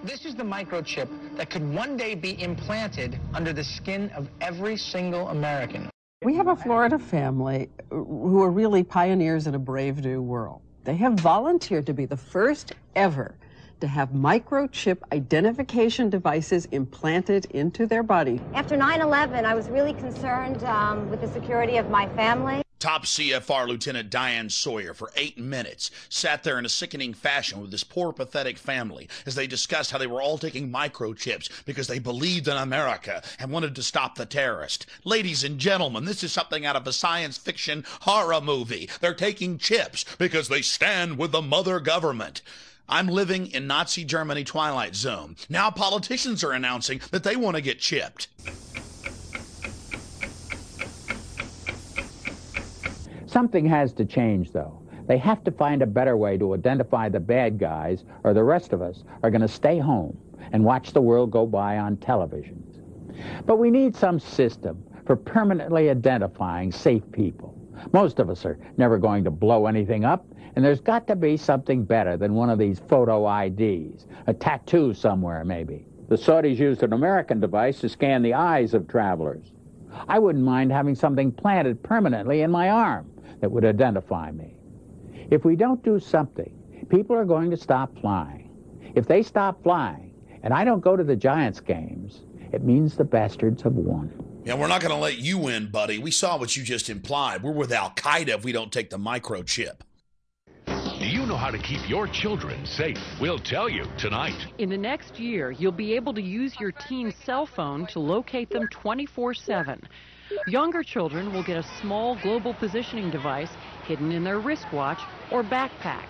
This is the microchip that could one day be implanted under the skin of every single American. We have a Florida family who are really pioneers in a brave new world. They have volunteered to be the first ever to have microchip identification devices implanted into their body. After 9/11, I was really concerned with the security of my family. Top CFR Lieutenant Diane Sawyer for 8 minutes sat there in a sickening fashion with this poor, pathetic family as they discussed how they were all taking microchips because they believed in America and wanted to stop the terrorist. Ladies and gentlemen, this is something out of a science fiction horror movie. They're taking chips because they stand with the mother government. I'm living in Nazi Germany Twilight Zone. Now politicians are announcing that they want to get chipped. Something has to change, though. They have to find a better way to identify the bad guys, or the rest of us are going to stay home and watch the world go by on televisions. But we need some system for permanently identifying safe people. Most of us are never going to blow anything up, and there's got to be something better than one of these photo IDs, a tattoo somewhere maybe. The Saudis used an American device to scan the eyes of travelers. I wouldn't mind having something planted permanently in my arm that would identify me. If we don't do something, people are going to stop flying. If they stop flying, and I don't go to the Giants games, it means the bastards have won. Yeah, we're not going to let you win, buddy. We saw what you just implied. We're with Al-Qaeda if we don't take the microchip. Do you know how to keep your children safe? We'll tell you tonight. In the next year, you'll be able to use your teen's cell phone to locate them 24/7. Younger children will get a small global positioning device hidden in their wristwatch or backpack.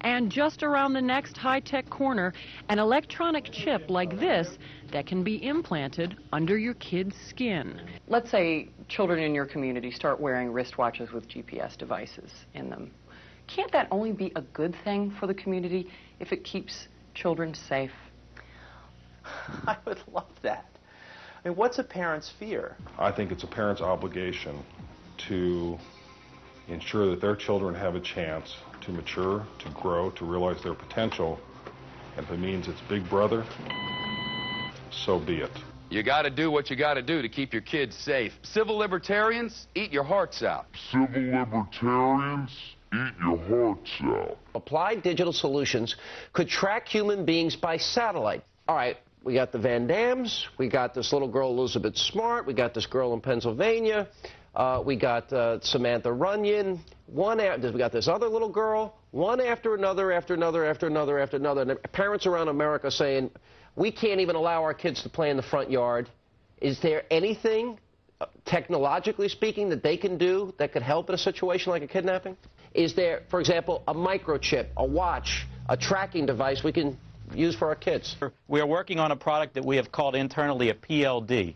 And just around the next high-tech corner, an electronic chip like this that can be implanted under your kid's skin. Let's say children in your community start wearing wristwatches with GPS devices in them. Can't that only be a good thing for the community if it keeps children safe? I would love that. I mean, what's a parent's fear? I think it's a parent's obligation to ensure that their children have a chance to mature, to grow, to realize their potential. And if it means it's Big Brother, so be it. You got to do what you got to do to keep your kids safe. Civil libertarians, eat your hearts out. Civil libertarians, eat your hearts out. Applied Digital Solutions could track human beings by satellite. All right. We got the Van Dams, we got this little girl Elizabeth Smart, we got this girl in Pennsylvania, we got Samantha Runyon, we got this other little girl, one after another, after another, after another, after another. And parents around America saying, we can't even allow our kids to play in the front yard. Is there anything, technologically speaking, that they can do that could help in a situation like a kidnapping? Is there, for example, a microchip, a watch, a tracking device we can use for our kids? We are working on a product that we have called internally a PLD.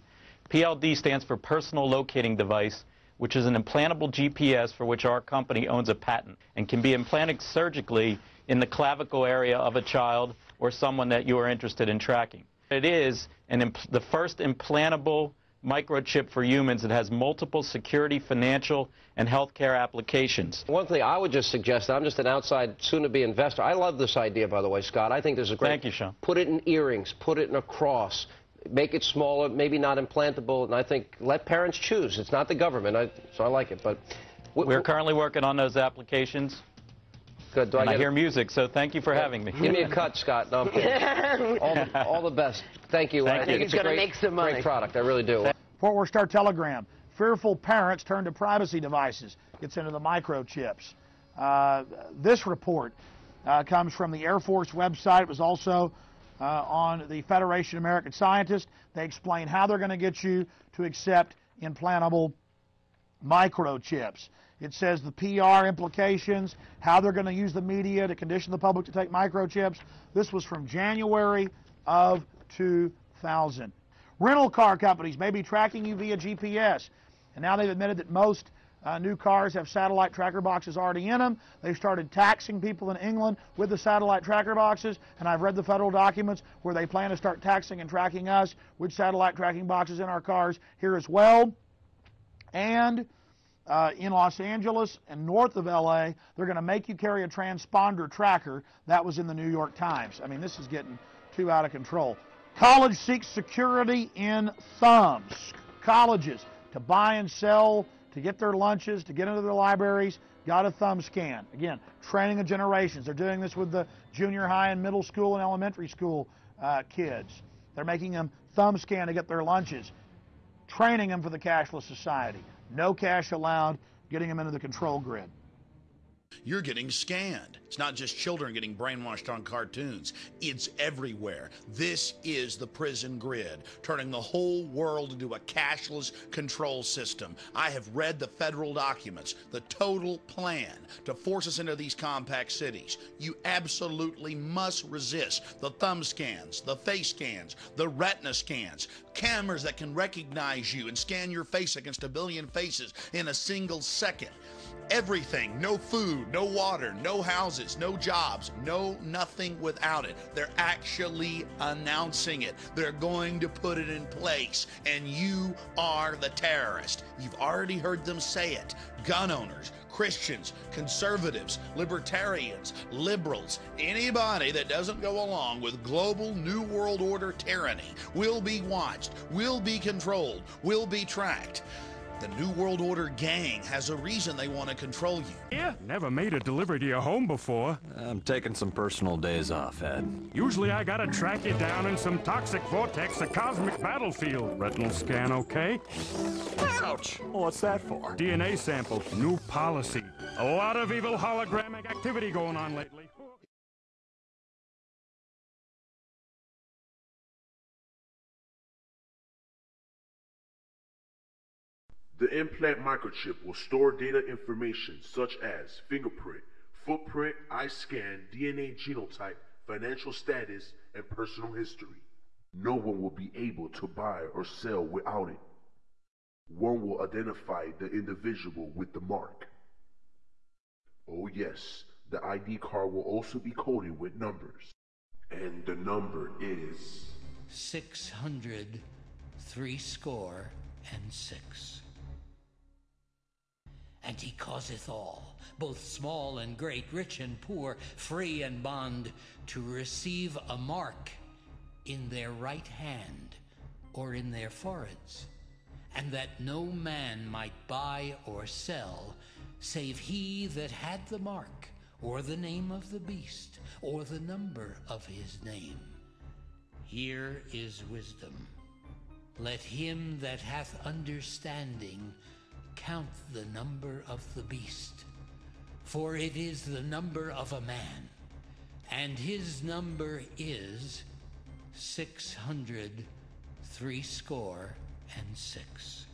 PLD stands for Personal Locating Device, which is an implantable GPS for which our company owns a patent and can be implanted surgically in the clavicle area of a child or someone that you are interested in tracking. It is the first implantable microchip for humans that has multiple security, financial, and healthcare applications. One thing I would just suggest, I'm just an outside, soon-to-be investor. I love this idea, by the way, Scott. I think this is great. Thank you, Sean. Put it in earrings, put it in a cross, make it smaller, maybe not implantable, and I think let parents choose. It's not the government, so I like it. But we're currently working on those applications. Good. I hear music, so thank you for having me. Give me a cut, Scott. No, I'm kidding. all the best. Thank you. Thank I think you. it's a great product. I really do. Fort Worth Star Telegram. Fearful parents turn to privacy devices. Gets into the microchips. This report comes from the Air Force website. It was also on the Federation of American Scientists. They explain how they're going to get you to accept implantable microchips. It says the PR implications, how they're going to use the media to condition the public to take microchips. This was from January of 2000. Rental car companies may be tracking you via GPS. And now they've admitted that most new cars have satellite tracker boxes already in them. They've started taxing people in England with the satellite tracker boxes. And I've read the federal documents where they plan to start taxing and tracking us with satellite tracking boxes in our cars here as well. And in Los Angeles and north of LA, they're going to make you carry a transponder tracker. That was in the New York Times. I mean, this is getting too out of control. College seeks security in thumbs. Colleges, to buy and sell, to get their lunches, to get into their libraries, got a thumb scan. Again, training of generations. They're doing this with the junior high and middle school and elementary school kids. They're making them thumb scan to get their lunches, training them for the cashless society. No cash allowed, getting them into the control grid. You're getting scanned. It's not just children getting brainwashed on cartoons. It's everywhere. This is the prison grid, turning the whole world into a cashless control system. I have read the federal documents, the total plan to force us into these compact cities. You absolutely must resist the thumb scans, the face scans, the retina scans, cameras that can recognize you and scan your face against a billion faces in a single second. Everything, no food, no water, no houses, no jobs, no nothing without it. They're actually announcing it. They're going to put it in place, and you are the terrorist. You've already heard them say it. Gun owners, Christians, conservatives, libertarians, liberals, anybody that doesn't go along with global New World Order tyranny will be watched, will be controlled, will be tracked. The New World Order gang has a reason they want to control you. Yeah, never made a delivery to your home before. I'm taking some personal days off, Ed. Usually I gotta track you down in some toxic vortex, a cosmic battlefield. Retinal scan okay? Ouch! What's that for? DNA sample, new policy. A lot of evil hologramic activity going on lately. The implant microchip will store data information such as fingerprint, footprint, eye scan, DNA genotype, financial status, and personal history. No one will be able to buy or sell without it. One will identify the individual with the mark. Oh yes, the ID card will also be coded with numbers. And the number is 600 threescore and 6. And he causeth all, both small and great, rich and poor, free and bond, to receive a mark in their right hand or in their foreheads, and that no man might buy or sell, save he that had the mark, or the name of the beast, or the number of his name. Here is wisdom. Let him that hath understanding count the number of the beast, for it is the number of a man, and his number is 600 threescore and 6.